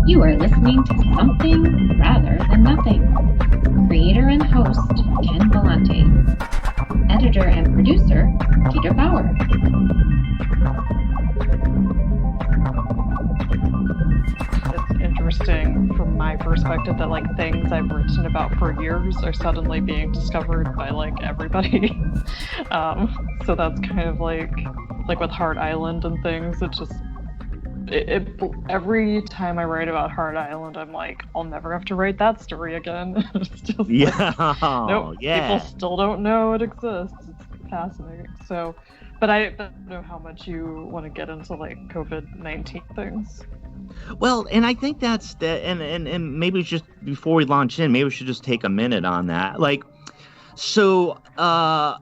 You are listening to Something Rather Than Nothing. Creator and host, Ken Vellante. Editor and producer, Peter Bauer. It's interesting from my perspective that like things I've written about for years are suddenly being discovered by like everybody. So that's kind of like with Hart Island and things. It just every time I write about Hart Island, I'm like, I'll never have to write that story again. It's just nope, people still don't know it exists. It's fascinating. So, but I don't know how much you want to get into like COVID-19 things. Well, and I think that's and maybe just before we launch in, maybe we should just take a minute on that. Like, so I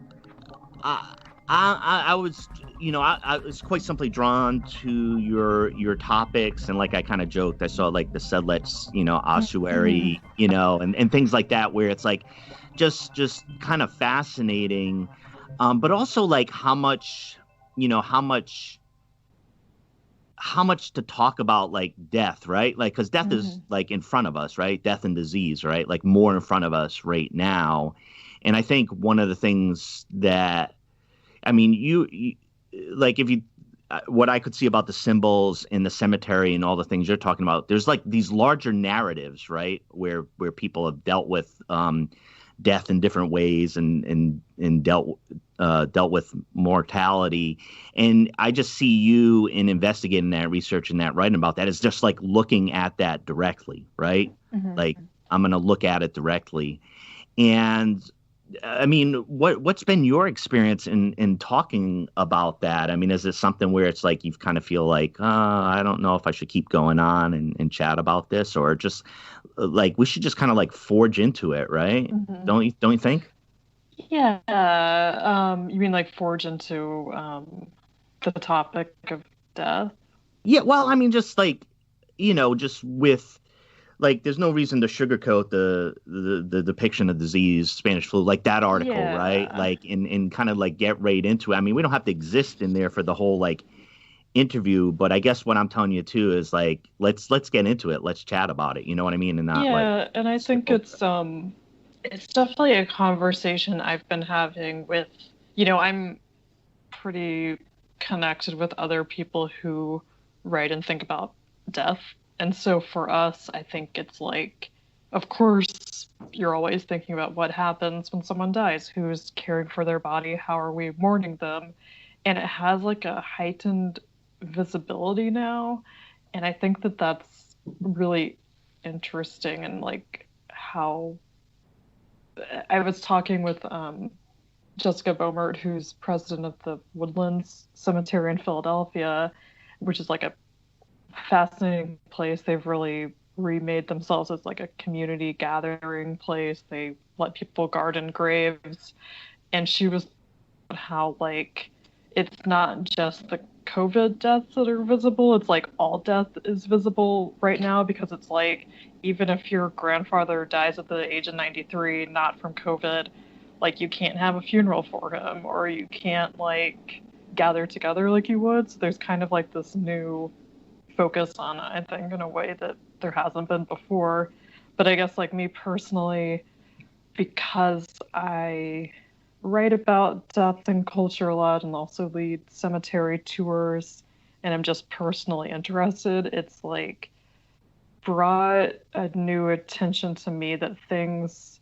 was, I was quite simply drawn to your topics, and like I kind of joked, I saw like the Sedlet's, ossuary, and things like that, where it's like just kind of fascinating, but also like how much to talk about like death, right? Like, because death is like in front of us, right? Death and disease, right? Like more in front of us right now. And I think one of the things that, I mean, you like, if you, what I could see about the symbols in the cemetery and all the things you're talking about, there's like these larger narratives, right? Where people have dealt with death in different ways and dealt with mortality. And I just see you in investigating that, researching that, writing about that, is just like looking at that directly, right? Like, I'm going to look at it directly. And I mean, what's been your experience in talking about that? I mean, is it something where it's like you kind of feel like, I don't know if I should keep going on and chat about this, or just like we should just kind of like forge into it, right? Don't you think? Yeah. You mean like forge into the topic of death? Yeah. Well, I mean, just like, just with, like, there's no reason to sugarcoat the depiction of disease, Spanish flu, like that article, right? Like, and kind of like get right into it. I mean, we don't have to exist in there for the whole like interview, but I guess what I'm telling you too is like, let's get into it. Let's chat about it. You know what I mean? And not and I think it's definitely a conversation I've been having with, I'm pretty connected with other people who write and think about death. And so for us, I think it's like, of course, you're always thinking about what happens when someone dies, who's caring for their body, how are we mourning them? And it has like a heightened visibility now. And I think that that's really interesting. And like how I was talking with Jessica Bomert, who's president of the Woodlands Cemetery in Philadelphia, which is like a fascinating place. They've really remade themselves as like a community gathering place. They let people garden graves. And she was how like it's not just the COVID deaths that are visible, it's like all death is visible right now, because it's like even if your grandfather dies at the age of 93 not from COVID, like you can't have a funeral for him, or you can't like gather together like you would. So there's kind of like this new focus on it, I think, in a way that there hasn't been before. But I guess like me personally, because I write about death and culture a lot and also lead cemetery tours, and I'm just personally interested, it's like brought a new attention to me that things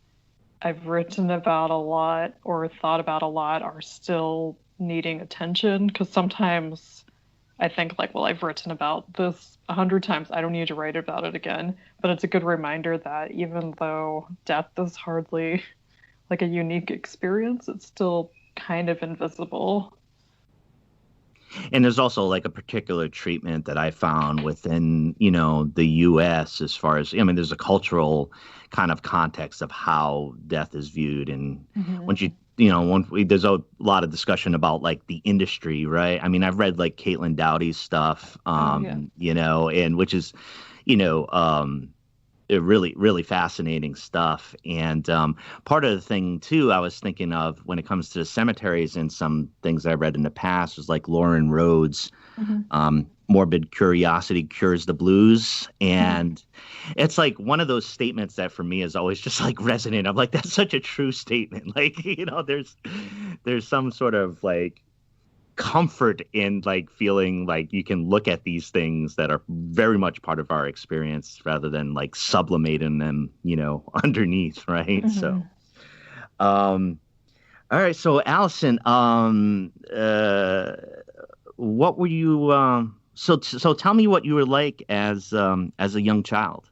I've written about a lot or thought about a lot are still needing attention. Because sometimes I think like, well, I've written about this 100 times, I don't need to write about it again. But it's a good reminder that even though death is hardly like a unique experience, it's still kind of invisible. And there's also like a particular treatment that I found within, the U.S. as far as, I mean, there's a cultural kind of context of how death is viewed. And once there's a lot of discussion about like the industry, right? I mean, I've read like Caitlin Doughty's stuff, and which is, really, really fascinating stuff. And part of the thing, too, I was thinking of when it comes to cemeteries and some things I read in the past was like Lauren Rhodes, morbid curiosity cures the blues. And it's like one of those statements that for me is always just like resonant. I'm like, that's such a true statement. Like, there's some sort of like comfort in like feeling like you can look at these things that are very much part of our experience rather than like sublimating them, underneath. Right. Mm-hmm. So, all right. So Allison, what were you, so tell me what you were like as a young child.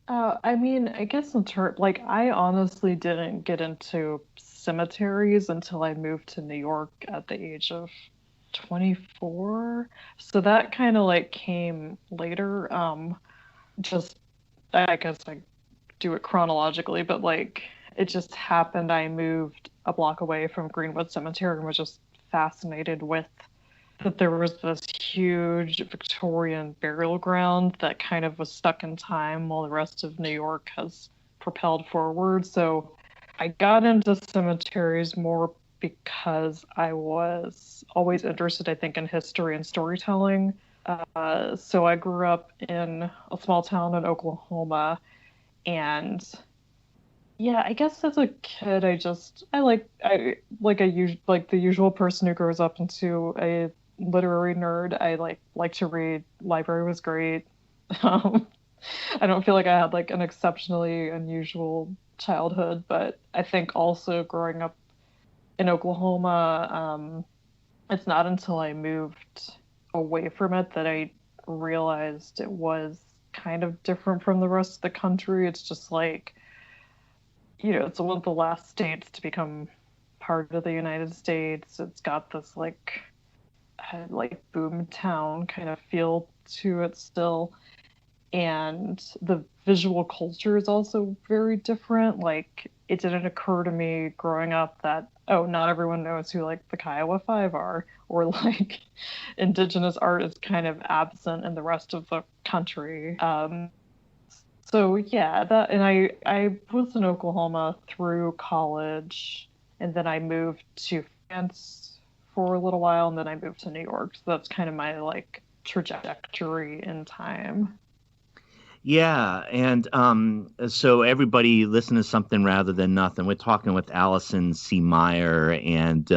I mean, I guess like I honestly didn't get into cemeteries until I moved to New York at the age of 24. So that kind of like came later. Just I guess I do it chronologically, but like it just happened. I moved a block away from Greenwood Cemetery and was just fascinated with that there was this huge Victorian burial ground that kind of was stuck in time while the rest of New York has propelled forward. So I got into cemeteries more because I was always interested, I think, in history and storytelling. So I grew up in a small town in Oklahoma, and yeah, I guess as a kid, I like the usual person who grows up into a literary nerd. I like to read. Library was great. Um, I don't feel like I had like an exceptionally unusual childhood, but I think also growing up in Oklahoma, it's not until I moved away from it that I realized it was kind of different from the rest of the country. It's just like, it's one of the last states to become part of the United States. It's got this like boom town kind of feel to it still. And the visual culture is also very different. Like, it didn't occur to me growing up that, oh, not everyone knows who like the Kiowa Five are, or like indigenous art is kind of absent in the rest of the country. So yeah, and I was in Oklahoma through college, and then I moved to France for a little while, and then I moved to New York. So that's kind of my like trajectory in time. Yeah, and so everybody listen to Something Rather Than Nothing. We're talking with Allison C. Meier, and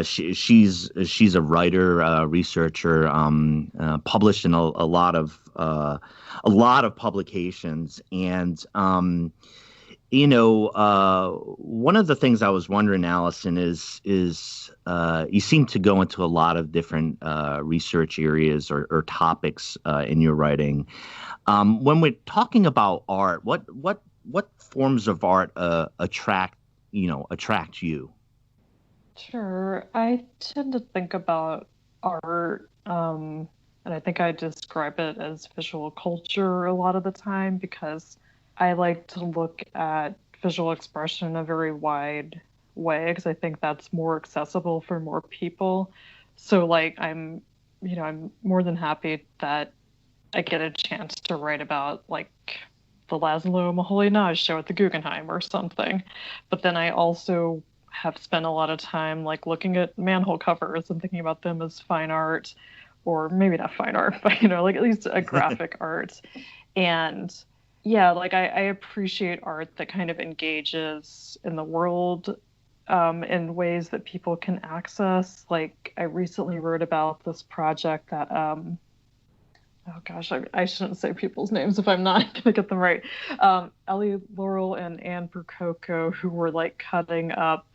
she's a writer, researcher, published in a lot of publications, and one of the things I was wondering, Allison, is you seem to go into a lot of different research areas or topics in your writing. When we're talking about art, what forms of art attract you? Sure. I tend to think about art, and I think I describe it as visual culture a lot of the time because I like to look at visual expression in a very wide way because I think that's more accessible for more people. So like I'm more than happy that I get a chance to write about like the Laszlo Moholy-Nagy show at the Guggenheim or something. But then I also have spent a lot of time like looking at manhole covers and thinking about them as fine art, or maybe not fine art, but like at least a graphic art. And yeah, like I appreciate art that kind of engages in the world in ways that people can access. Like I recently wrote about this project that oh gosh, I shouldn't say people's names if I'm not going to get them right. Ellie Laurel and Anne Brucoco, who were like cutting up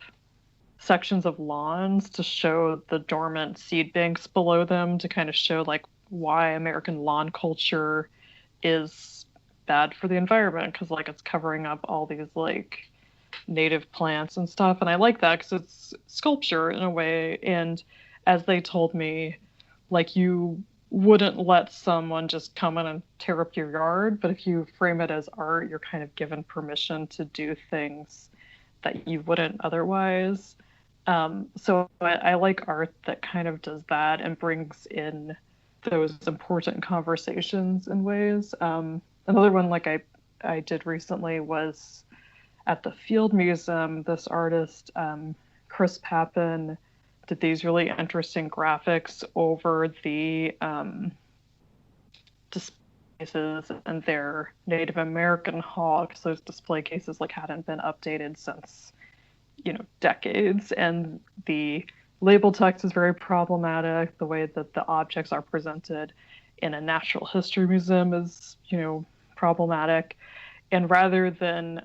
sections of lawns to show the dormant seed banks below them to kind of show like why American lawn culture is bad for the environment because like it's covering up all these like native plants and stuff. And I like that because it's sculpture in a way. And as they told me, like you wouldn't let someone just come in and tear up your yard, but if you frame it as art, you're kind of given permission to do things that you wouldn't otherwise. So I like art that kind of does that and brings in those important conversations in ways. Another one like I did recently was at the Field Museum. This artist, Chris Papin, did these really interesting graphics over the display cases and their Native American hall, because those display cases like hadn't been updated since, decades, and the label text is very problematic. The way that the objects are presented in a natural history museum is, problematic. And rather than,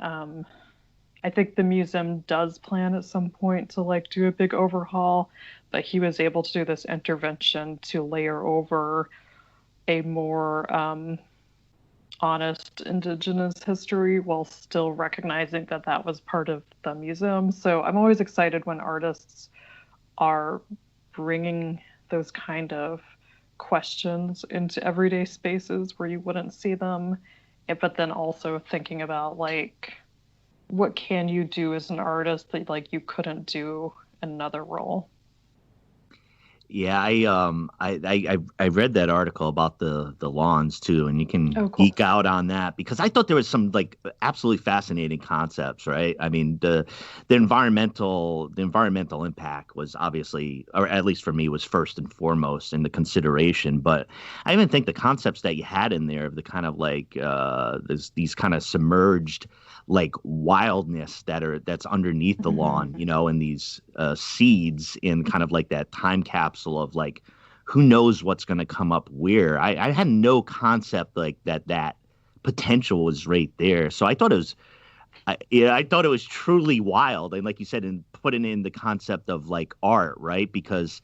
I think the museum does plan at some point to like do a big overhaul, but he was able to do this intervention to layer over a more honest indigenous history while still recognizing that that was part of the museum. So I'm always excited when artists are bringing those kind of questions into everyday spaces where you wouldn't see them, but then also thinking about like, what can you do as an artist that like you couldn't do in another role? Yeah, I read that article about the lawns too, and you can geek out on that because I thought there was some like absolutely fascinating concepts, right? I mean, the environmental impact was obviously, or at least for me, was first and foremost in the consideration. But I even think the concepts that you had in there of the kind of like these kind of submerged like wildness that's underneath the lawn, and these seeds in kind of like that time capsule of like, who knows what's going to come up where. I had no concept like that potential was right there. So I thought it was, I thought it was truly wild. And like you said, in putting in the concept of like art, right? Because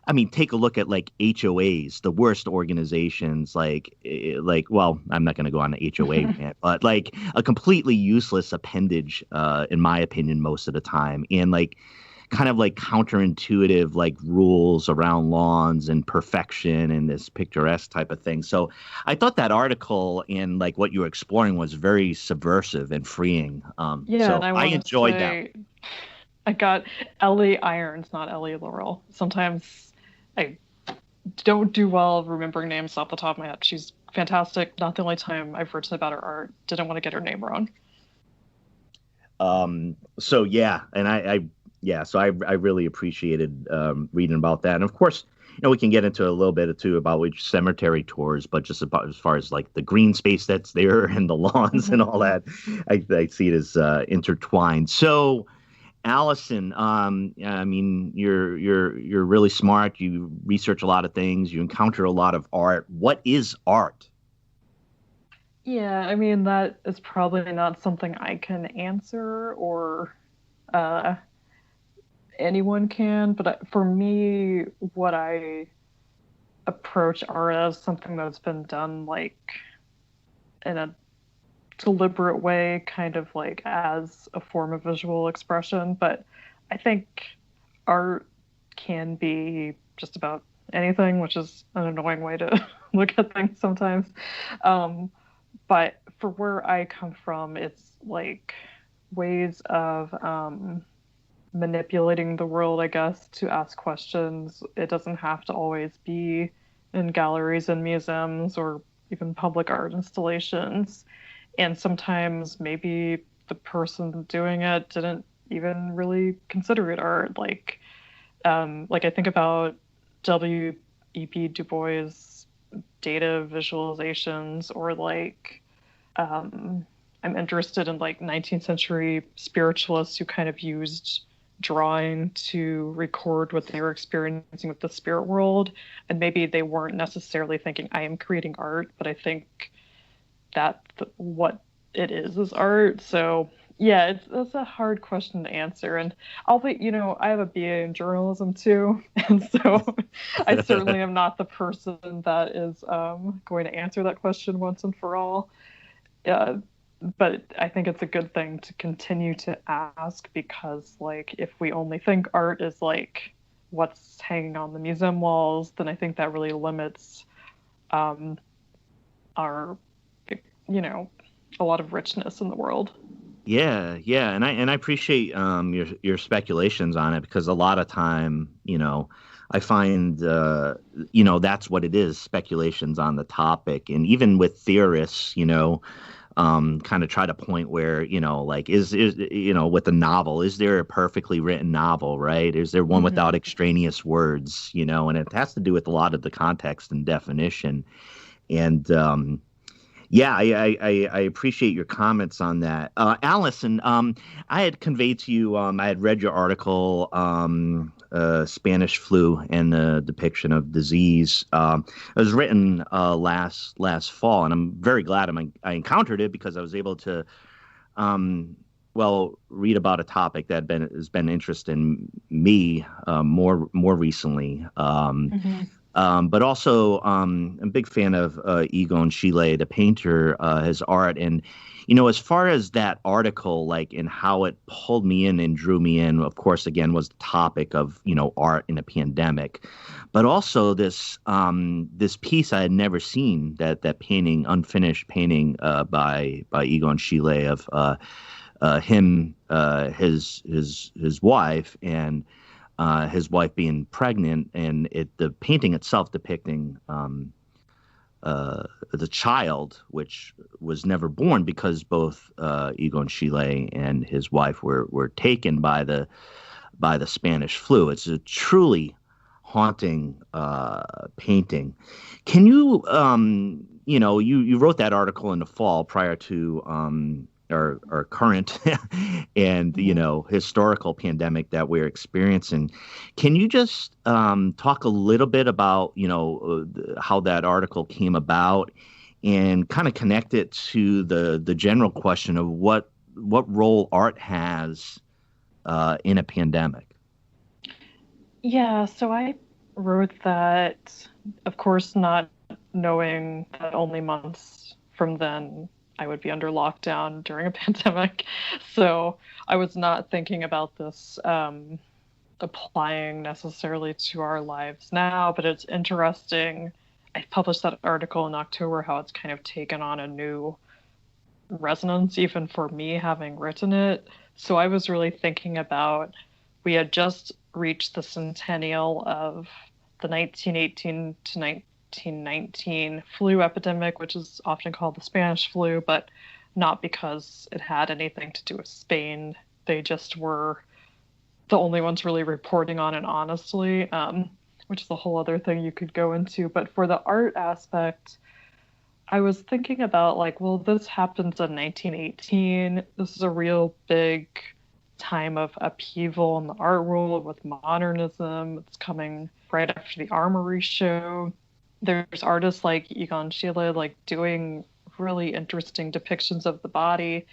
I mean, take a look at like HOAs, the worst organizations, well, I'm not going to go on the HOA rant, but like a completely useless appendage, in my opinion, most of the time. And like kind of like counterintuitive, like rules around lawns and perfection and this picturesque type of thing. So I thought that article and like what you were exploring was very subversive and freeing. So and I enjoyed that. I got Ellie Irons, not Ellie Laurel. Sometimes I don't do well remembering names off the top of my head. She's fantastic. Not the only time I've written about her art. Didn't want to get her name wrong. So yeah, and so I really appreciated reading about that. And of course, we can get into a little bit too about which cemetery tours, but just about as far as like the green space that's there and the lawns and all that, I see it as intertwined. So Allison, I mean, you're really smart. You research a lot of things. You encounter a lot of art. What is art? Yeah, I mean, that is probably not something I can answer or anyone can. But for me, what I approach art as something that's been done like in a deliberate way, kind of like as a form of visual expression. But I think art can be just about anything, which is an annoying way to look at things sometimes. But for where I come from, it's like ways of manipulating the world, I guess, to ask questions. It doesn't have to always be in galleries and museums or even public art installations. And sometimes maybe the person doing it didn't even really consider it art. Like I think about W.E.B. Du Bois' data visualizations, or like I'm interested in like 19th century spiritualists who kind of used drawing to record what they were experiencing with the spirit world. And maybe they weren't necessarily thinking, I am creating art, but I think that what it is art. So yeah, it's a hard question to answer. And I'll be, I have a BA in journalism too. And so I certainly am not the person that is going to answer that question once and for all. But I think it's a good thing to continue to ask, because like if we only think art is like what's hanging on the museum walls, then I think that really limits our a lot of richness in the world. Yeah, and I appreciate your speculations on it, because a lot of time, I find that's what it is, speculations on the topic. And even with theorists, kind of try to point where, like, is with a novel, is there a perfectly written novel, right? Is there one without extraneous words, and it has to do with a lot of the context and definition. And yeah, I appreciate your comments on that. Allison, I had conveyed to you, I had read your article, Spanish flu and the depiction of disease. It was written last fall, and I'm very glad I encountered it because I was able to, read about a topic that has been interesting me more recently. But also, I'm a big fan of Egon Schiele, the painter, his art. And, as far as that article, like, and how it pulled me in and drew me in, of course, again, was the topic of, art in a pandemic. But also this piece I had never seen, that painting, unfinished painting by Egon Schiele of him, his wife, and his wife being pregnant, and the painting itself depicting the child, which was never born because both Egon Schiele and his wife were taken by the Spanish flu. It's a truly haunting painting. Can you, you wrote that article in the fall prior to our current and historical pandemic that we're experiencing. Can you just talk a little bit about how that article came about and kind of connect it to the general question of what role art has in a pandemic? Yeah, so I wrote that, of course, not knowing that only months from then I would be under lockdown during a pandemic. So I was not thinking about this applying necessarily to our lives now, but it's interesting. I published that article in October, how it's kind of taken on a new resonance, even for me having written it. So I was really thinking about, we had just reached the centennial of the 1918 to 1919 flu epidemic, which is often called the Spanish flu, but not because it had anything to do with Spain. They just were the only ones really reporting on it honestly, which is a whole other thing you could go into. But for the art aspect, I was thinking about, like, well, this happens in 1918. This is a real big time of upheaval in the art world with modernism. It's coming right after the Armory show. There's artists like Egon Schiele, like, doing really interesting depictions of the body.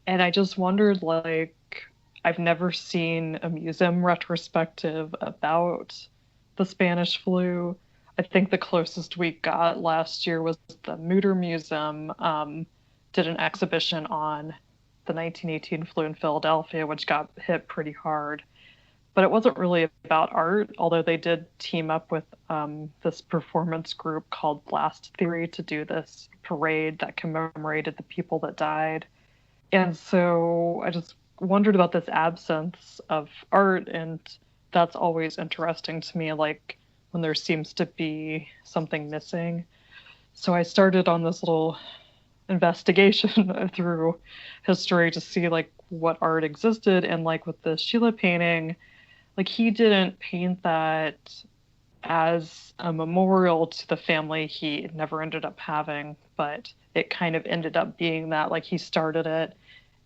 And I just wondered, like, I've never seen a museum retrospective about the Spanish flu. I think the closest we got last year was the Mutter Museum did an exhibition on the 1918 flu in Philadelphia, which got hit pretty hard. But it wasn't really about art, although they did team up with this performance group called Blast Theory to do this parade that commemorated the people that died. And so I just wondered about this absence of art, and that's always interesting to me, like when there seems to be something missing. So I started on this little investigation through history to see, like, what art existed, and, like, with the Schiele painting, like, he didn't paint that as a memorial to the family he never ended up having, but it kind of ended up being that, like, he started it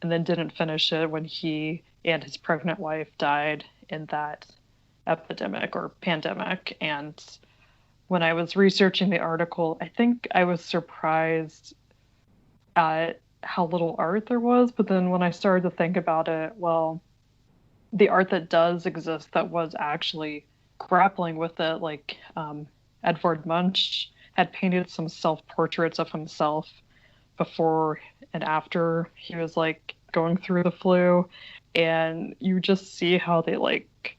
and then didn't finish it when he and his pregnant wife died in that epidemic or pandemic. And when I was researching the article, I think I was surprised at how little art there was. But then when I started to think about it, well, the art that does exist that was actually grappling with it, like Edvard Munch had painted some self-portraits of himself before and after he was, like, going through the flu, and you just see how they, like,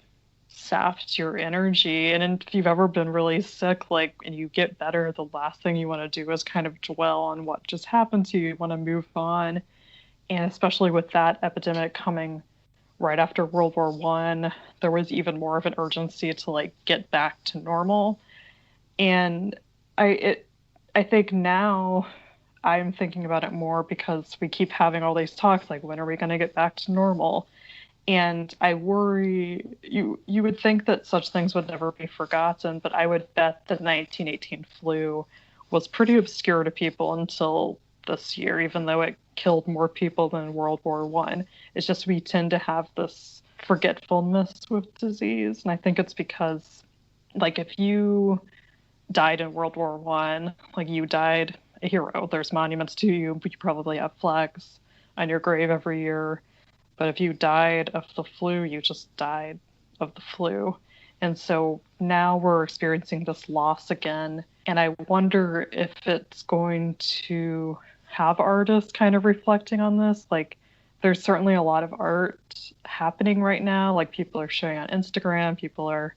sapped your energy. And if you've ever been really sick, like, and you get better, the last thing you want to do is kind of dwell on what just happened to you. You want to move on. And especially with that epidemic coming right after World War I, there was even more of an urgency to, like, get back to normal. And I think now I'm thinking about it more because we keep having all these talks like, when are we going to get back to normal? And I worry, you would think that such things would never be forgotten, but I would bet the 1918 flu was pretty obscure to people until this year, even though it killed more people than World War One. It's just we tend to have this forgetfulness with disease, and I think it's because, like, if you died in World War One, like, you died a hero. There's monuments to you, but you probably have flags on your grave every year. But if you died of the flu, you just died of the flu. And so now we're experiencing this loss again. And I wonder if it's going to have artists kind of reflecting on this. Like, there's certainly a lot of art happening right now. Like, people are showing on Instagram, people are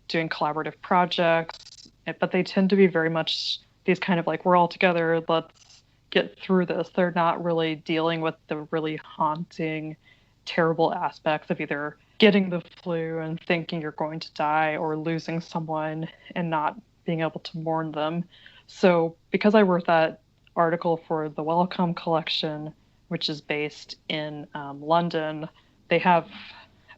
doing collaborative projects, but they tend to be very much these kind of like, we're all together, let's get through this. They're not really dealing with the really haunting, terrible aspects of either getting the flu and thinking you're going to die, or losing someone and not being able to mourn them. So because I wrote that article for the Wellcome collection, which is based in London, they have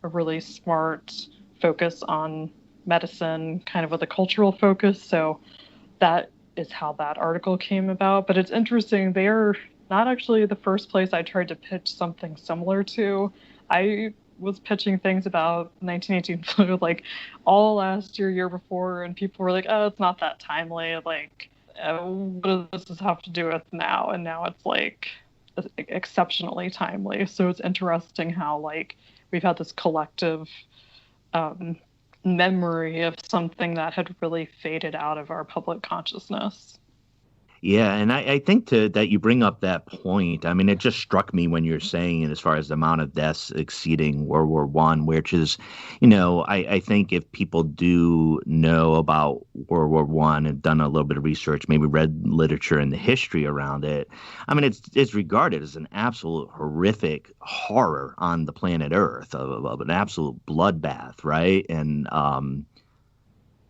a really smart focus on medicine, kind of with a cultural focus. So that is how that article came about. But it's interesting, they are not actually the first place I tried to pitch something similar to. I was pitching things about 1918 flu like all last year before, and people were like, oh, it's not that timely. Like, what does this have to do with now? And now it's like exceptionally timely. So it's interesting how like we've had this collective memory of something that had really faded out of our public consciousness. Yeah, and I think that you bring up that point. I mean, it just struck me when you're saying it as far as the amount of deaths exceeding World War One, which is, I think if people do know about World War One and done a little bit of research, maybe read literature and the history around it, I mean, it's regarded as an absolute horrific horror on the planet Earth, of an absolute bloodbath, right? And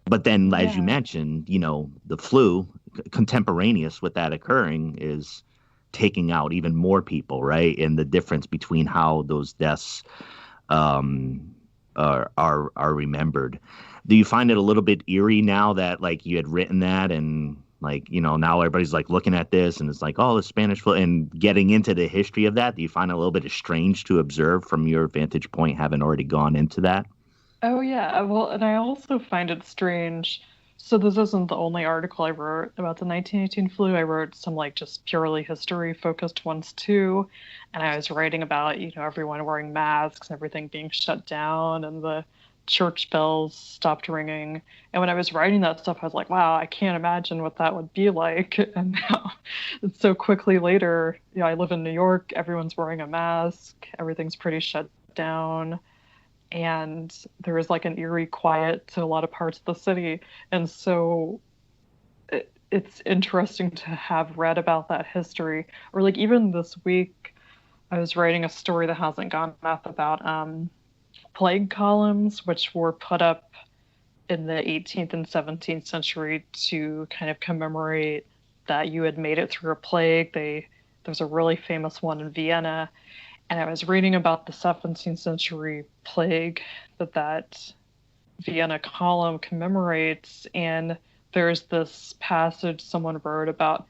but then, as you mentioned, the flu, contemporaneous with that occurring, is taking out even more people, right? And the difference between how those deaths are remembered. Do you find it a little bit eerie now that like you had written that, and like, now everybody's like looking at this and it's like, oh, the Spanish flu, and getting into the history of that? Do you find it a little bit strange to observe from your vantage point, having already gone into that? Oh, yeah. Well, and I also find it strange. So this isn't the only article I wrote about the 1918 flu. I wrote some like just purely history focused ones too. And I was writing about, everyone wearing masks and everything being shut down and the church bells stopped ringing. And when I was writing that stuff, I was like, wow, I can't imagine what that would be like. And now, so quickly later, I live in New York, everyone's wearing a mask, everything's pretty shut down. And there is like an eerie quiet to a lot of parts of the city. And so it's interesting to have read about that history. Or like even this week, I was writing a story that hasn't gone up about plague columns, which were put up in the 18th and 17th century to kind of commemorate that you had made it through a plague. There's a really famous one in Vienna. And I was reading about the 17th century plague that Vienna column commemorates. And there's this passage someone wrote about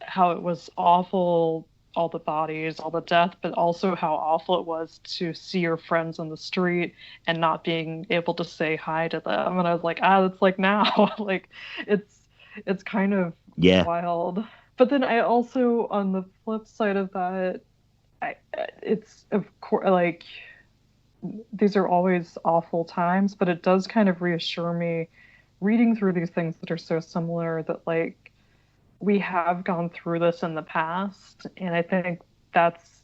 how it was awful, all the bodies, all the death, but also how awful it was to see your friends on the street and not being able to say hi to them. And I was like, it's like now. Like, it's kind of wild. But then I also, on the flip side of that, it's of course like these are always awful times, but it does kind of reassure me reading through these things that are so similar that like we have gone through this in the past. And I think that's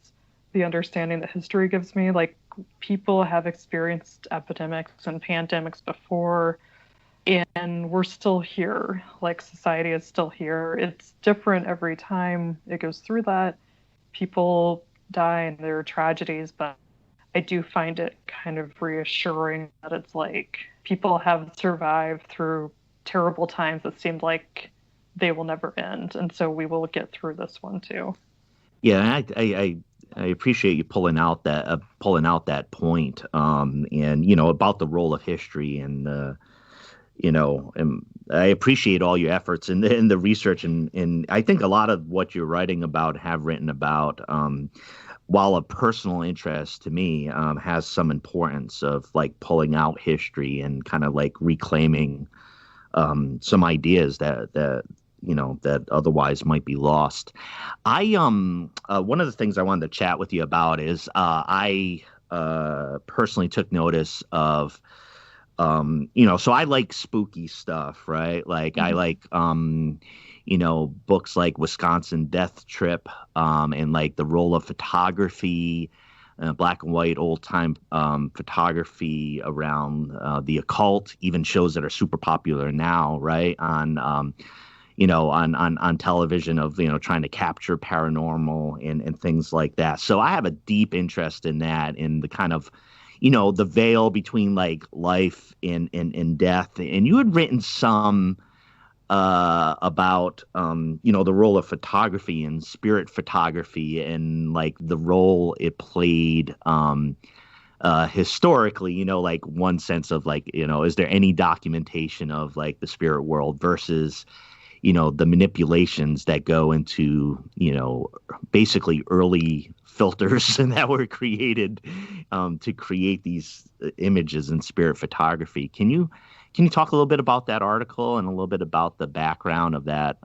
the understanding that history gives me. Like, people have experienced epidemics and pandemics before, and we're still here. Like, society is still here. It's different every time it goes through that. People die and there are tragedies, but I do find it kind of reassuring that it's like people have survived through terrible times that seemed like they will never end. And so we will get through this one too. Yeah, I appreciate you pulling out that point, and about the role of history, and I appreciate all your efforts in the research, and I think a lot of what you're writing about, have written about, while a personal interest to me, has some importance of like pulling out history and kind of like reclaiming some ideas that otherwise might be lost. I One of the things I wanted to chat with you about is I personally took notice of so I like spooky stuff, right? Like I like books like Wisconsin Death Trip, and like the role of photography, black and white old time photography around the occult, even shows that are super popular now, right? On television, of trying to capture paranormal and things like that. So I have a deep interest in that, in the kind of the veil between like life and death. And you had written some about the role of photography and spirit photography, and like the role it played historically, like one sense of like, is there any documentation of like the spirit world versus the manipulations that go into, basically early filters and that were created to create these images in spirit photography. Can you talk a little bit about that article and a little bit about the background of that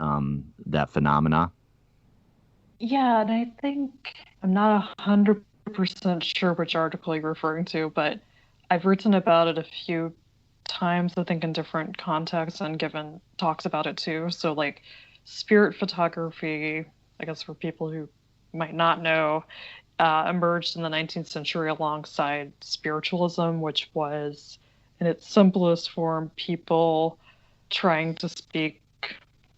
phenomena? Yeah, and I think I'm not 100% sure which article you're referring to, but I've written about it a few times, I think in different contexts, and given talks about it too. So like spirit photography, I guess for people who might not know, emerged in the 19th century alongside spiritualism, which was in its simplest form people trying to speak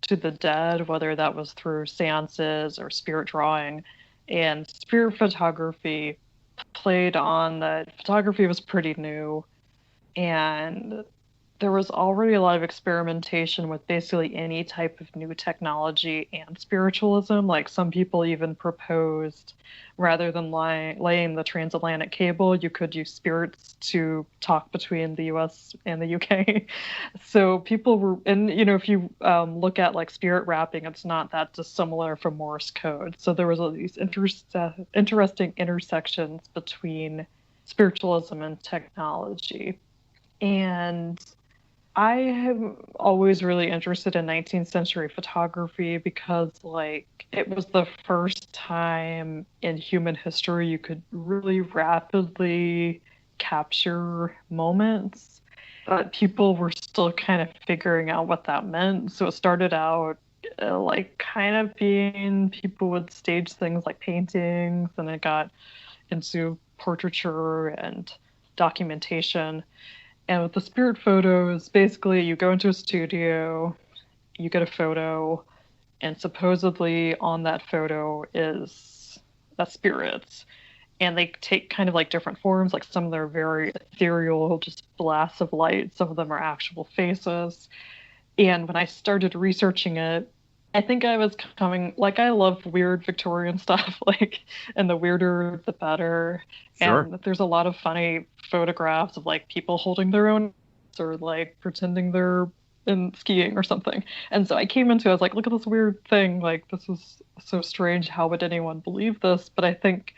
to the dead, whether that was through seances or spirit drawing. And spirit photography played on that. Photography was pretty new, and there was already a lot of experimentation with basically any type of new technology and spiritualism. Like some people even proposed, rather than laying the transatlantic cable, you could use spirits to talk between the US and the UK. So people were, and if you look at like spirit wrapping, it's not that dissimilar from Morse code. So there was all these interesting intersections between spiritualism and technology. And I am always really interested in 19th century photography because, like, it was the first time in human history you could really rapidly capture moments, but people were still kind of figuring out what that meant. So it started out like kind of being people would stage things like paintings, and it got into portraiture and documentation. And with the spirit photos, basically you go into a studio, you get a photo, and supposedly on that photo is a spirit. And they take kind of like different forms, like some of them are very ethereal, just blasts of light. Some of them are actual faces. And when I started researching it, I think I was coming, like, I love weird Victorian stuff, like, and the weirder, the better. Sure. And there's a lot of funny photographs of, like, people holding their own or, like, pretending they're in skiing or something. And so I came into it, I was like, look at this weird thing. Like, this is so strange. How would anyone believe this? But I think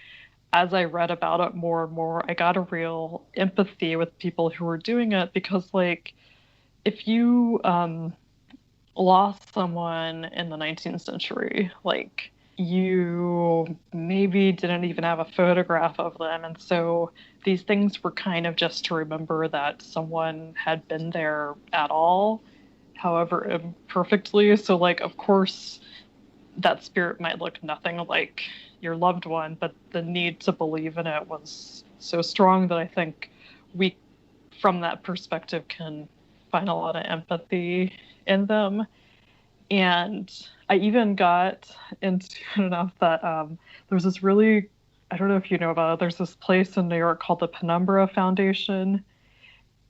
as I read about it more and more, I got a real empathy with people who were doing it because, like, if you lost someone in the 19th century, like you maybe didn't even have a photograph of them. And so these things were kind of just to remember that someone had been there at all, however imperfectly. So, like, of course, that spirit might look nothing like your loved one, but the need to believe in it was so strong that I think we, from that perspective, can find a lot of empathy in them. And I even got into enough that there's this really, I don't know if you know about it, there's this place in New York called the Penumbra Foundation,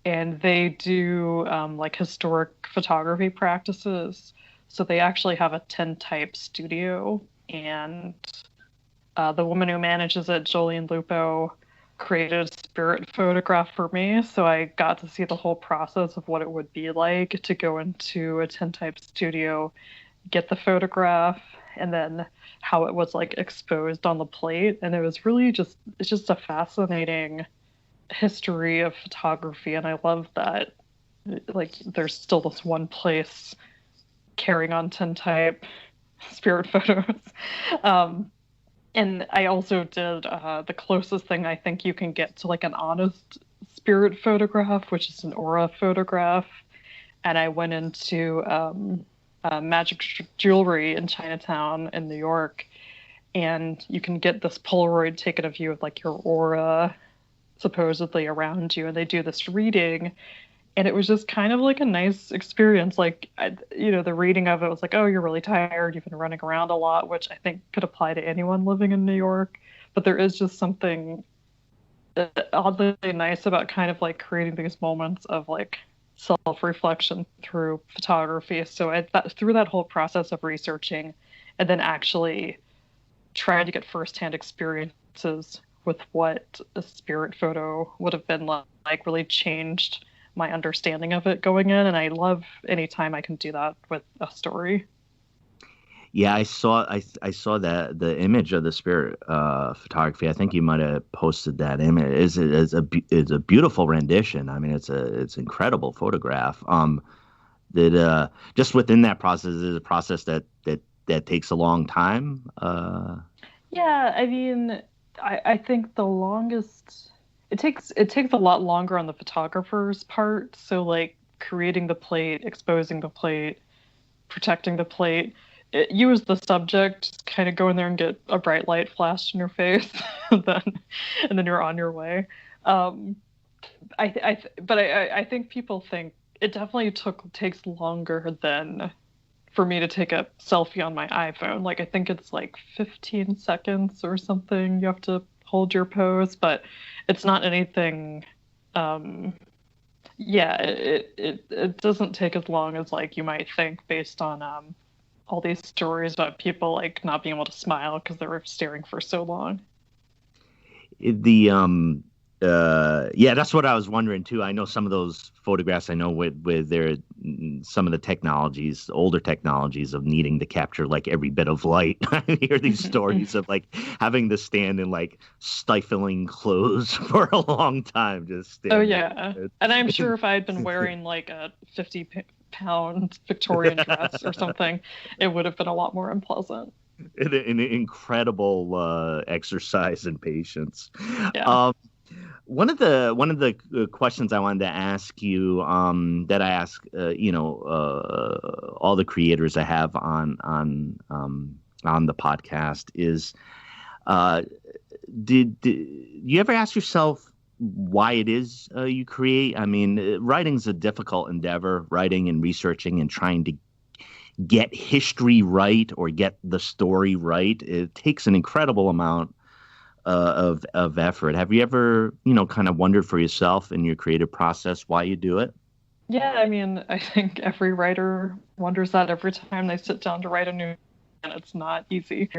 and they do like historic photography practices. So they actually have a tintype studio, and the woman who manages it, Jolene Lupo, created a spirit photograph for me. So I got to see the whole process of what it would be like to go into a tintype studio, get the photograph, and then how it was like exposed on the plate. And it was really it's just a fascinating history of photography. And I love that, like, there's still this one place carrying on tintype spirit photos. And I also did the closest thing I think you can get to like an honest spirit photograph, which is an aura photograph. And I went into Magic Jewelry in Chinatown in New York, and you can get this Polaroid taken of you of like your aura supposedly around you, and they do this reading. And it was just kind of like a nice experience. Like, the reading of it was like, oh, you're really tired. You've been running around a lot, which I think could apply to anyone living in New York. But there is just something oddly nice about kind of like creating these moments of like self-reflection through photography. So through that whole process of researching and then actually trying to get firsthand experiences with what a spirit photo would have been like really changed my understanding of it going in, and I love any time I can do that with a story. Yeah, I saw that the image of the spirit photography. I think you might have posted that image. It's a beautiful rendition. I mean, it's an incredible photograph. That just within that process is a process that takes a long time. Yeah, I mean, I think the longest. It takes a lot longer on the photographer's part. So like creating the plate, exposing the plate, protecting the plate. You as the subject just kind of go in there and get a bright light flashed in your face, and then you're on your way. I think people think it definitely takes longer than for me to take a selfie on my iPhone. Like I think it's like 15 seconds or something. You have to hold your pose, but it's not anything. It doesn't take as long as like you might think based on all these stories about people like not being able to smile because they were staring for so long. That's what I was wondering too. I know some of those photographs. I know with their some of the technologies, older technologies of needing to capture like every bit of light. I hear these stories of like having to stand in like stifling clothes for a long time. Oh yeah, and I'm sure if I had been wearing like a 50-pound Victorian dress or something, it would have been a lot more unpleasant. An incredible exercise in patience. Yeah. One of the questions I wanted to ask you that I ask all the creators I have on the podcast is did you ever ask yourself why it is you create? I mean, writing's a difficult endeavor, writing and researching and trying to get history right or get the story right. It takes an incredible amount of effort. Have you ever, kind of wondered for yourself in your creative process why you do it? Yeah, I mean, I think every writer wonders that every time they sit down to write a new, and it's not easy.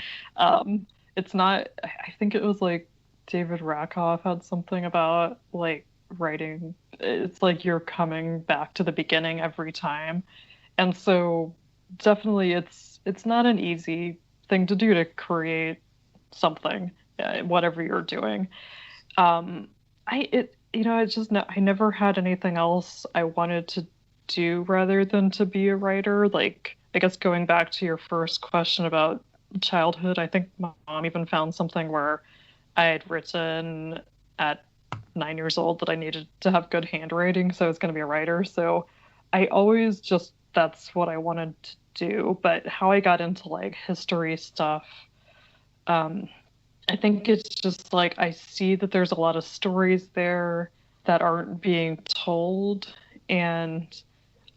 It's not. I think it was like David Rakoff had something about like writing. It's like you're coming back to the beginning every time, and so definitely it's not an easy thing to do to create something. Whatever you're doing. I never had anything else I wanted to do rather than to be a writer. Like, I guess going back to your first question about childhood, I think my mom even found something where I had written at 9 years old that I needed to have good handwriting, so I was going to be a writer. So I always that's what I wanted to do. But how I got into like history stuff, I think it's just like I see that there's a lot of stories there that aren't being told, and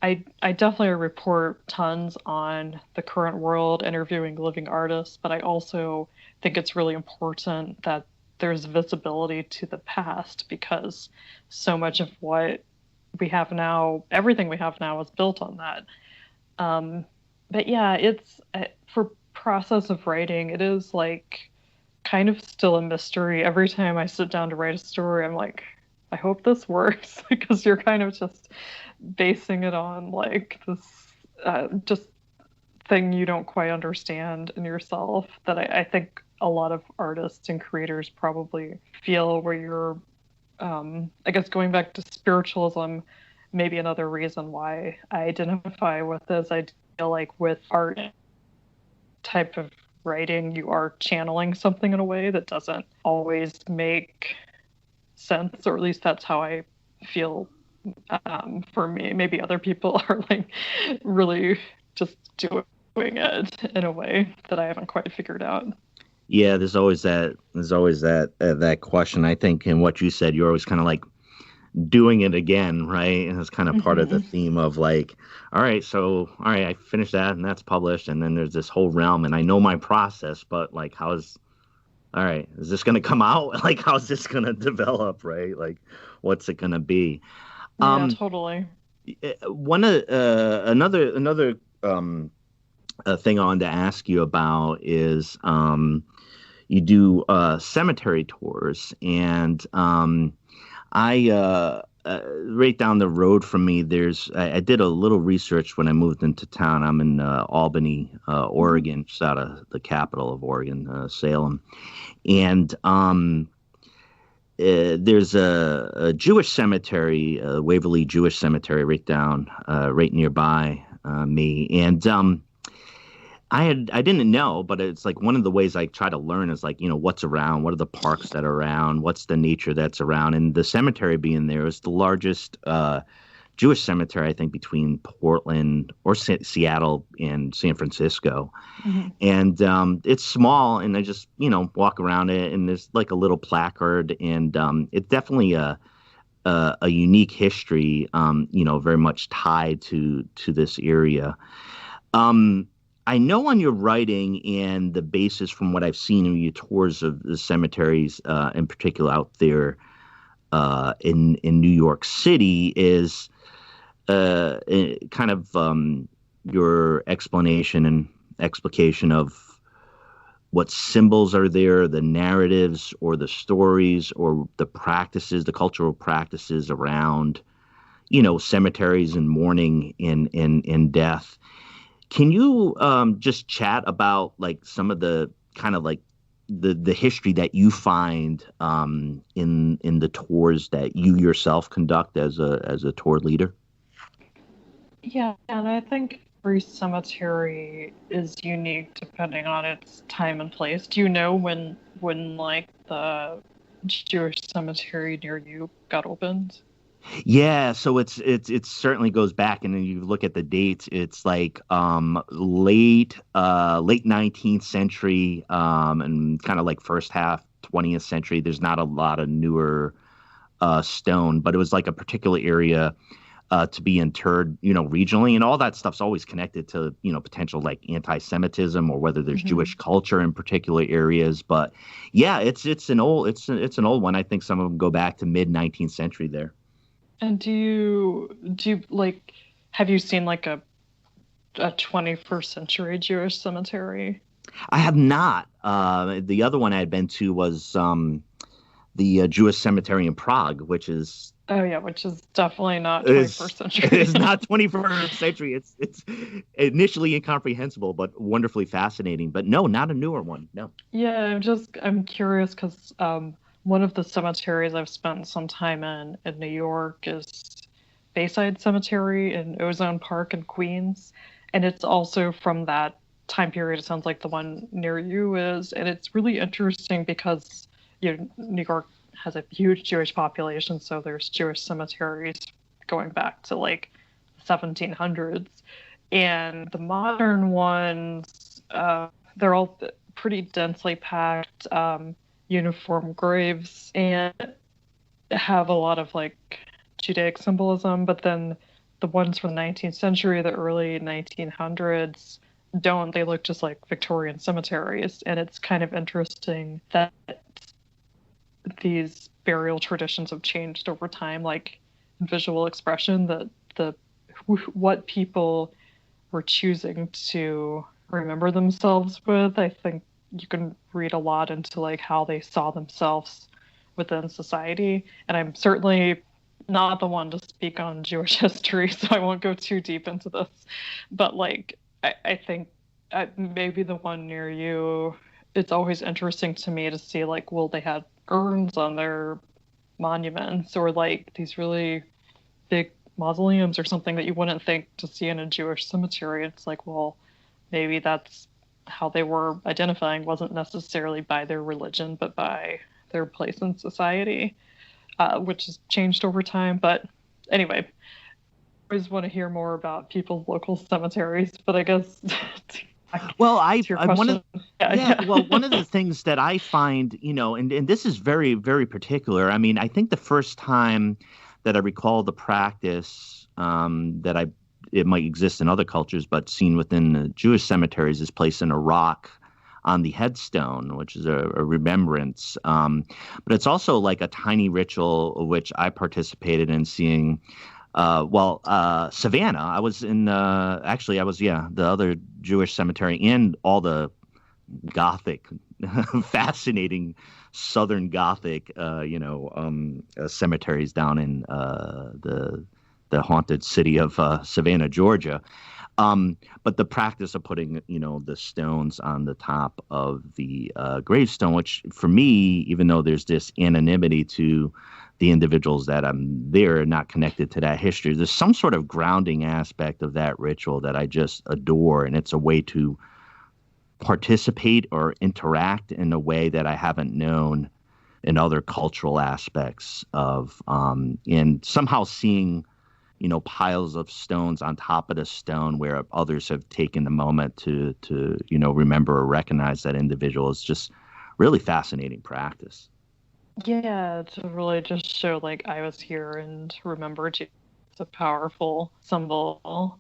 I definitely report tons on the current world, interviewing living artists, but I also think it's really important that there's visibility to the past because so much of what we have now, everything we have now is built on that. but yeah, it's for process of writing, it is like kind of still a mystery. Every time I sit down to write a story, I'm like, I hope this works because you're kind of just basing it on like this just thing you don't quite understand in yourself that I think a lot of artists and creators probably feel where you're I guess going back to spiritualism, maybe another reason why I identify with this. I feel like with art type of writing, you are channeling something in a way that doesn't always make sense, or at least that's how I feel for me. Maybe other people are like really just doing it in a way that I haven't quite figured out. Yeah, there's always that question. I think in what you said, you're always kind of like doing it again, right? And it's kind of part of the theme of like, all right, I finished that and that's published, and then there's this whole realm, and I know my process, but like, all right, is this gonna come out? Like, how's this gonna develop, right? Like, what's it gonna be? Yeah, totally. One another thing I wanted to ask you about is you do cemetery tours, and I right down the road from me, I did a little research when I moved into town. I'm in Albany, Oregon, just out of the capital of Oregon, Salem, and there's a Jewish cemetery, Waverly Jewish Cemetery, right nearby me, and I didn't know, but it's like one of the ways I try to learn is like, what's around, what are the parks that are around, what's the nature that's around, and the cemetery being there is the largest Jewish cemetery, I think, between Portland or Seattle and San Francisco. And it's small, and I just, walk around it, and there's like a little placard, and it's definitely a unique history, very much tied to this area. I know on your writing and the basis from what I've seen in your tours of the cemeteries, in particular out there in New York City, is kind of your explanation and explication of what symbols are there, the narratives or the stories or the practices, the cultural practices around, cemeteries and mourning and death. Can you just chat about like some of the kind of like the history that you find in the tours that you yourself conduct as a tour leader? Yeah, and I think every cemetery is unique depending on its time and place. Do you know when like the Jewish cemetery near you got opened? Yeah, so it certainly goes back, and then you look at the dates. It's like late 19th century, and kind of like first half 20th century. There's not a lot of newer stone, but it was like a particular area to be interred, regionally, and all that stuff's always connected to potential like anti-Semitism or whether there's Jewish culture in particular areas. But yeah, it's an old one. I think some of them go back to mid 19th century there. And do you like, have you seen like a 21st century Jewish cemetery? I have not. The other one I had been to was the Jewish cemetery in Prague, which is which is definitely not 21st century. It's not 21st century. It's initially incomprehensible, but wonderfully fascinating. But no, not a newer one. No. Yeah, I'm curious because one of the cemeteries I've spent some time in New York is Bayside Cemetery in Ozone Park in Queens. And it's also from that time period. It sounds like the one near you is. And it's really interesting because New York has a huge Jewish population. So there's Jewish cemeteries going back to like 1700s. And the modern ones, they're all pretty densely packed. Uniform graves and have a lot of like Judaic symbolism, but then the ones from the 19th century, the early 1900s, don't. They look just like Victorian cemeteries, and it's kind of interesting that these burial traditions have changed over time, like visual expression, that what people were choosing to remember themselves with. I think you can read a lot into like how they saw themselves within society. And I'm certainly not the one to speak on Jewish history, so I won't go too deep into this. But like, I think maybe the one near you, it's always interesting to me to see like, well, they had urns on their monuments or like these really big mausoleums or something that you wouldn't think to see in a Jewish cemetery. It's like, well, maybe that's how they were identifying, wasn't necessarily by their religion, but by their place in society, which has changed over time. But anyway, I always want to hear more about people's local cemeteries, but I guess well, one of the things that I find, and this is very, very particular. I mean, I think the first time that I recall the practice it might exist in other cultures, but seen within the Jewish cemeteries is placing a rock on the headstone, which is a remembrance. But it's also like a tiny ritual, which I participated in seeing. Savannah, I was in, the other Jewish cemetery and all the Gothic, fascinating Southern Gothic, cemeteries down in the haunted city of Savannah, Georgia. But the practice of putting, the stones on the top of the gravestone, which for me, even though there's this anonymity to the individuals that I'm there, not connected to that history, there's some sort of grounding aspect of that ritual that I just adore. And it's a way to participate or interact in a way that I haven't known in other cultural aspects of, and somehow seeing, piles of stones on top of the stone where others have taken the moment to remember or recognize that individual is just really fascinating practice. Yeah, to really just show like I was here and remembered you. It's a powerful symbol.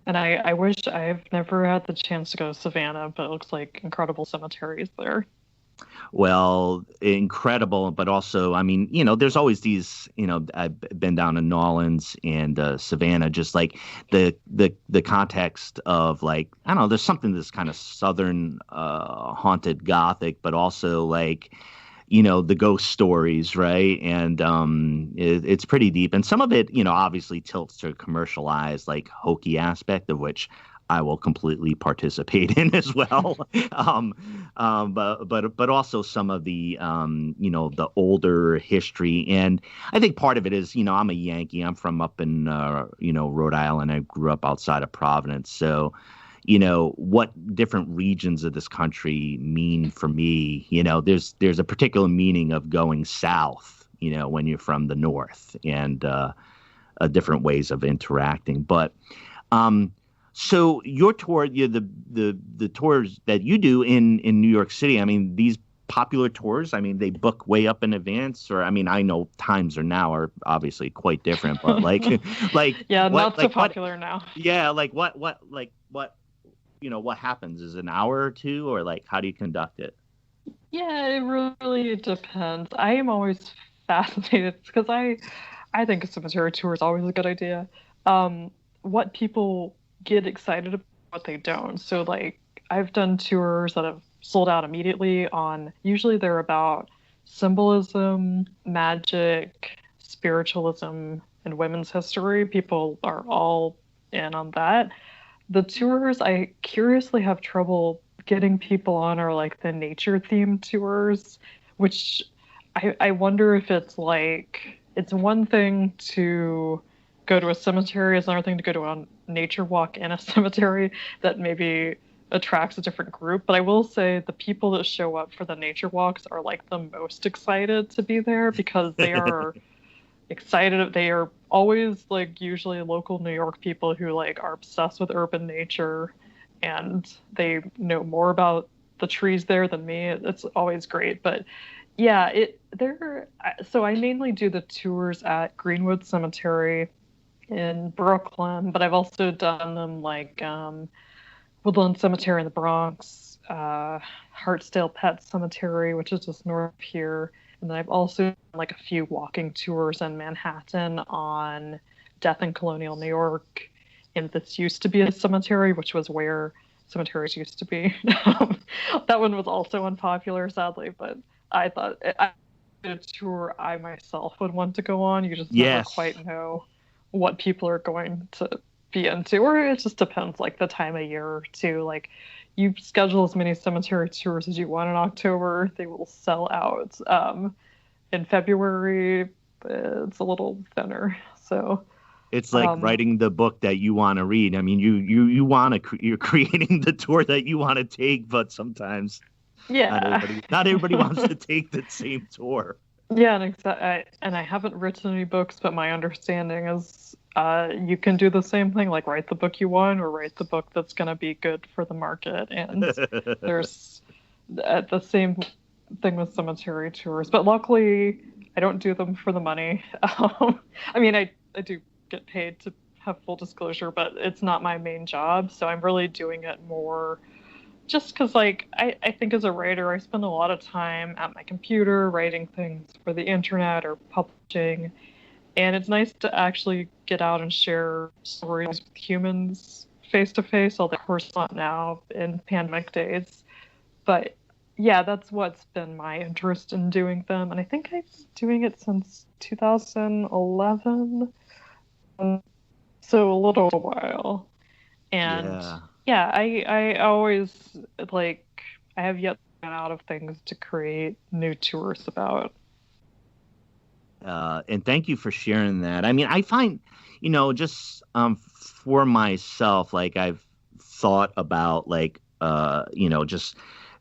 And I wish I've never had the chance to go to Savannah, but it looks like incredible cemeteries there. Well, incredible, but also, I mean, there's always these, I've been down in New Orleans and Savannah, just like the context of like, I don't know, there's something that's kind of Southern haunted Gothic, but also like, the ghost stories, right? And it's pretty deep. And some of it, obviously tilts to a commercialized, like hokey aspect of which I will completely participate in as well. But also some of the, the older history. And I think part of it is, I'm a Yankee. I'm from up in, Rhode Island. I grew up outside of Providence. So, what different regions of this country mean for me, there's a particular meaning of going south, when you're from the north and different ways of interacting. But so your tour, the tours that you do in New York City, I mean, these popular tours, I mean, they book way up in advance, or I mean, I know times are obviously quite different, but like yeah, what, not so popular now. Yeah, like what happens? Is it an hour or two, or like how do you conduct it? Yeah, it really depends. I am always fascinated because I think a cemetery tour is always a good idea. What people get excited about, what they don't. So like I've done tours that have sold out immediately on, usually they're about symbolism, magic, spiritualism, and women's history. People are all in on that. The tours I curiously have trouble getting people on are like the nature themed tours, which I wonder if it's like, it's one thing to go to a cemetery, it's another thing to go to a nature walk in a cemetery that maybe attracts a different group. But I will say the people that show up for the nature walks are like the most excited to be there because they are excited. They are always like usually local New York people who like are obsessed with urban nature and they know more about the trees there than me. It's always great. But yeah, so I mainly do the tours at Greenwood Cemetery in Brooklyn, but I've also done them like Woodland Cemetery in the Bronx, Hartsdale Pet Cemetery, which is just north of here. And then I've also done like a few walking tours in Manhattan on Death in Colonial New York and this used to be a cemetery, which was where cemeteries used to be. That one was also unpopular, sadly, but I thought I did a tour I myself would want to go on. You just never Yes. quite know what people are going to be into, or it just depends, like the time of year too. Like you schedule as many cemetery tours as you want in October, they will sell out. In February, it's a little thinner. So It's like writing the book that you want to read. I mean, you want to you're creating the tour that you want to take, but sometimes not everybody wants to take the same tour. Yeah, and I haven't written any books, but my understanding is you can do the same thing, like write the book you want or write the book that's going to be good for the market. And there's the same thing with cemetery tours. But luckily, I don't do them for the money. I mean, I do get paid to have full disclosure, but it's not my main job. So I'm really doing it more just because, like, I think as a writer, I spend a lot of time at my computer writing things for the internet or publishing. And it's nice to actually get out and share stories with humans face to face, although of course not now in pandemic days. But yeah, that's what's been my interest in doing them. And I think I've been doing it since 2011. So a little while. And yeah, I always, like, I have yet to run out of things to create new tours about. And thank you for sharing that. I mean, I find, just for myself, like I've thought about like, just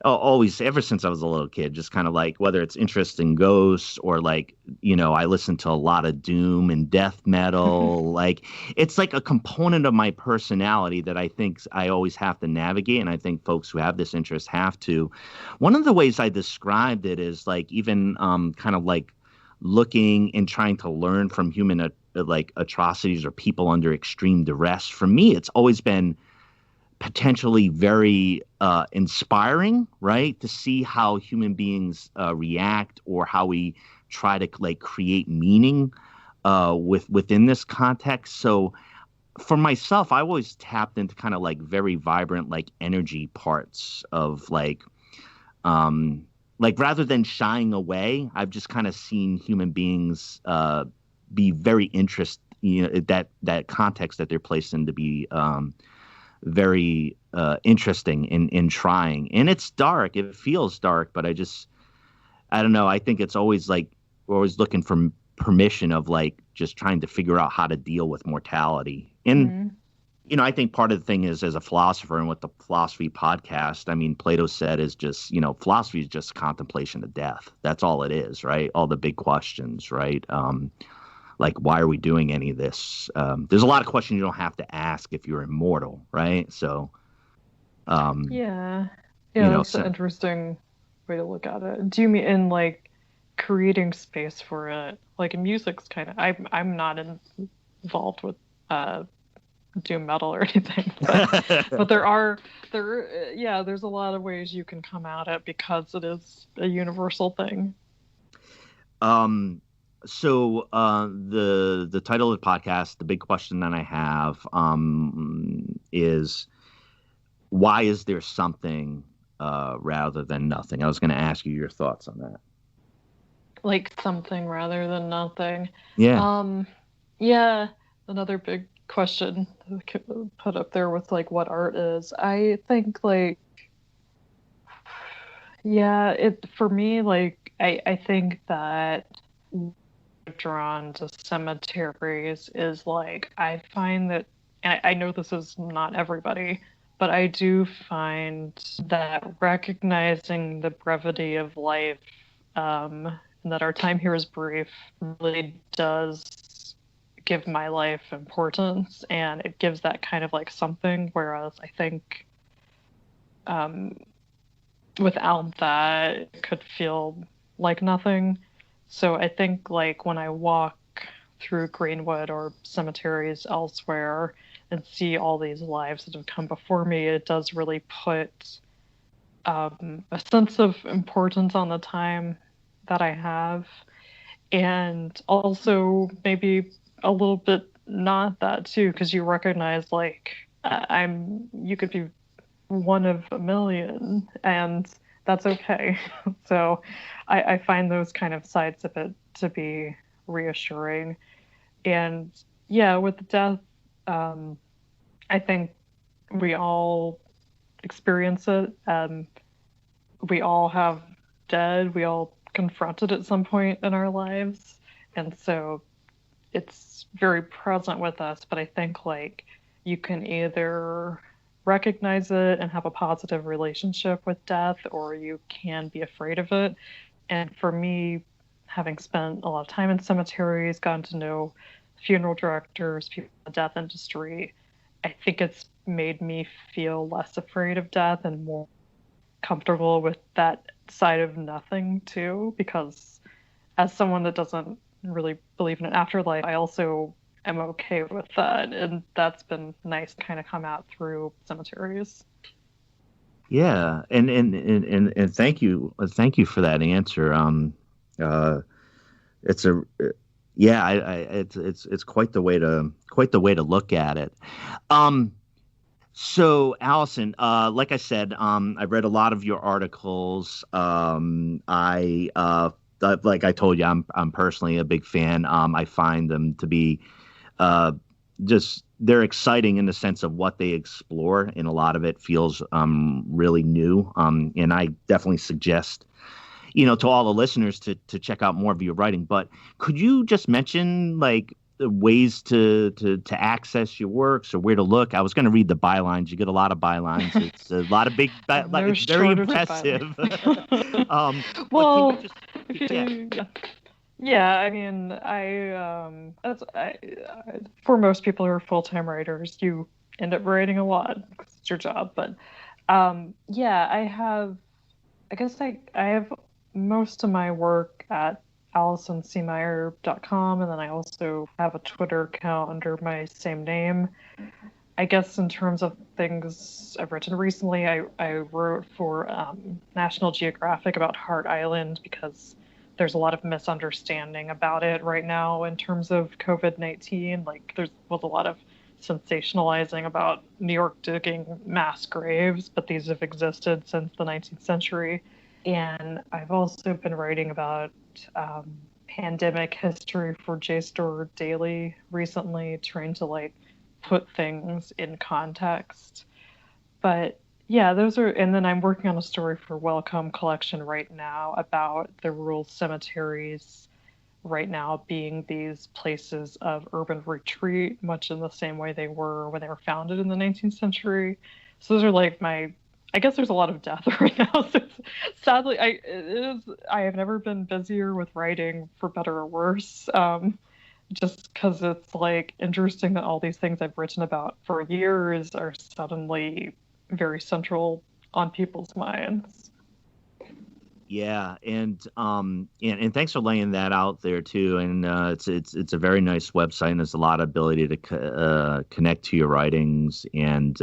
always ever since I was a little kid, just kind of like whether it's interest in ghosts or like, I listen to a lot of doom and death metal. Like it's like a component of my personality that I think I always have to navigate. And I think folks who have this interest have to. One of the ways I described it is like even kind of like looking and trying to learn from human like atrocities or people under extreme duress. For me, it's always been potentially very inspiring, right? To see how human beings react or how we try to like create meaning within this context. So for myself, I always tapped into kind of like very vibrant, like energy parts of like rather than shying away, I've just kind of seen human beings be very interested, that context that they're placed in to be very interesting in trying. And it's dark. It feels dark, but I don't know. I think it's always like we're always looking for permission of like just trying to figure out how to deal with mortality. And I think part of the thing is, as a philosopher and with the philosophy podcast, I mean, Plato said is just, philosophy is just contemplation of death. That's all it is, right? All the big questions, right? Like, why are we doing any of this? There's a lot of questions you don't have to ask if you're immortal, right? So, that's an interesting way to look at it. Do you mean in like creating space for it? Like in music's kind of, I'm not involved with doom metal or anything, but there's a lot of ways you can come at it because it is a universal thing. So the title of the podcast, the big question that I have is, why is there something rather than nothing? I was going to ask you your thoughts on that. Like something rather than nothing. Yeah. Another big question put up there with like what art is. I think like, for me, like I think that drawn to cemeteries is like, I find that, and I know this is not everybody, but I do find that recognizing the brevity of life, and that our time here is brief, really does give my life importance, and it gives that kind of like something, whereas I think without that it could feel like nothing. So I think like when I walk through Greenwood or cemeteries elsewhere and see all these lives that have come before me, it does really put a sense of importance on the time that I have, and also maybe a little bit not that too, because you recognize like you could be one of a million, and that's okay. So I find those kind of sides of it to be reassuring. And yeah, with death, I think we all experience it. We all have dead. We all confront it at some point in our lives, and so it's very present with us. But I think like you can either recognize it and have a positive relationship with death, or you can be afraid of it. And for me, having spent a lot of time in cemeteries, gotten to know funeral directors, people in the death industry, I think it's made me feel less afraid of death and more comfortable with that side of nothing too, because as someone that doesn't really believe in an afterlife, I also am okay with that, and that's been nice to kind of come out through cemeteries. Yeah, and thank you for that answer. It's a yeah, it's quite the way to look at it. So Allison, like I said, I've read a lot of your articles. Like I told you, I'm personally a big fan. I find them to be just they're exciting in the sense of what they explore, and a lot of it feels really new. And I definitely suggest, to all the listeners to check out more of your writing. But could you just mention like the ways to access your works or where to look? I was going to read the bylines. You get a lot of bylines. It's a lot of big, it's very impressive. Well, yeah. Yeah, I mean, for most people who are full-time writers, you end up writing a lot because it's your job. But yeah, I guess I have most of my work at AllisonCMeier.com, and then I also have a Twitter account under my same name. I guess in terms of things I've written recently, I wrote for National Geographic about Hart Island because there's a lot of misunderstanding about it right now in terms of COVID-19. Like there was a lot of sensationalizing about New York digging mass graves, but these have existed since the 19th century. And I've also been writing about pandemic history for JSTOR Daily recently, trying to like put things in context. But yeah, those are, and then I'm working on a story for Wellcome Collection right now about the rural cemeteries right now being these places of urban retreat, much in the same way they were when they were founded in the 19th century. So those are like I guess there's a lot of death right now. So sadly, I have never been busier with writing, for better or worse. Just because it's like interesting that all these things I've written about for years are suddenly very central on people's minds. Yeah, and thanks for laying that out there too. And it's a very nice website, and there's a lot of ability to connect to your writings. And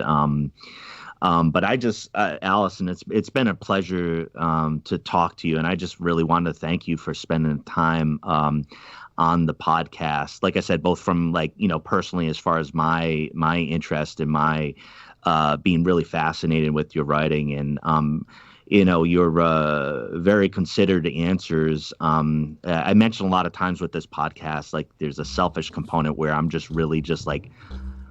but I just Allison, it's been a pleasure to talk to you, and I just really wanted to thank you for spending time on the podcast. Like I said, both from like personally as far as my interest and my being really fascinated with your writing, and your very considered answers. I mentioned a lot of times with this podcast, like there's a selfish component where I'm just really just like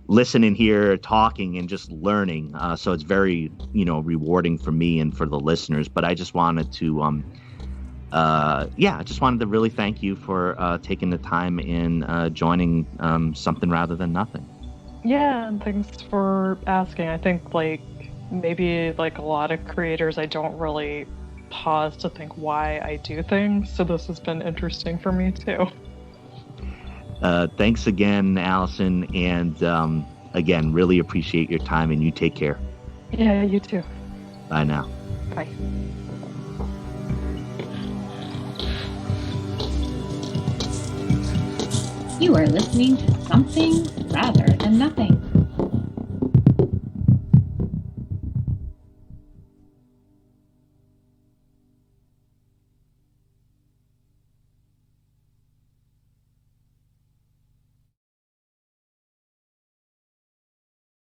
listening here, talking, and just learning. So it's very rewarding for me and for the listeners. But I just wanted to I just wanted to really thank you for taking the time and joining Something Rather Than Nothing. Yeah, and thanks for asking. I think like maybe like a lot of creators, I don't really pause to think why I do things. So this has been interesting for me too. Thanks again, Allison. And again, really appreciate your time, and you take care. Yeah, you too. Bye now. Bye. You are listening to Something Rather Than Nothing.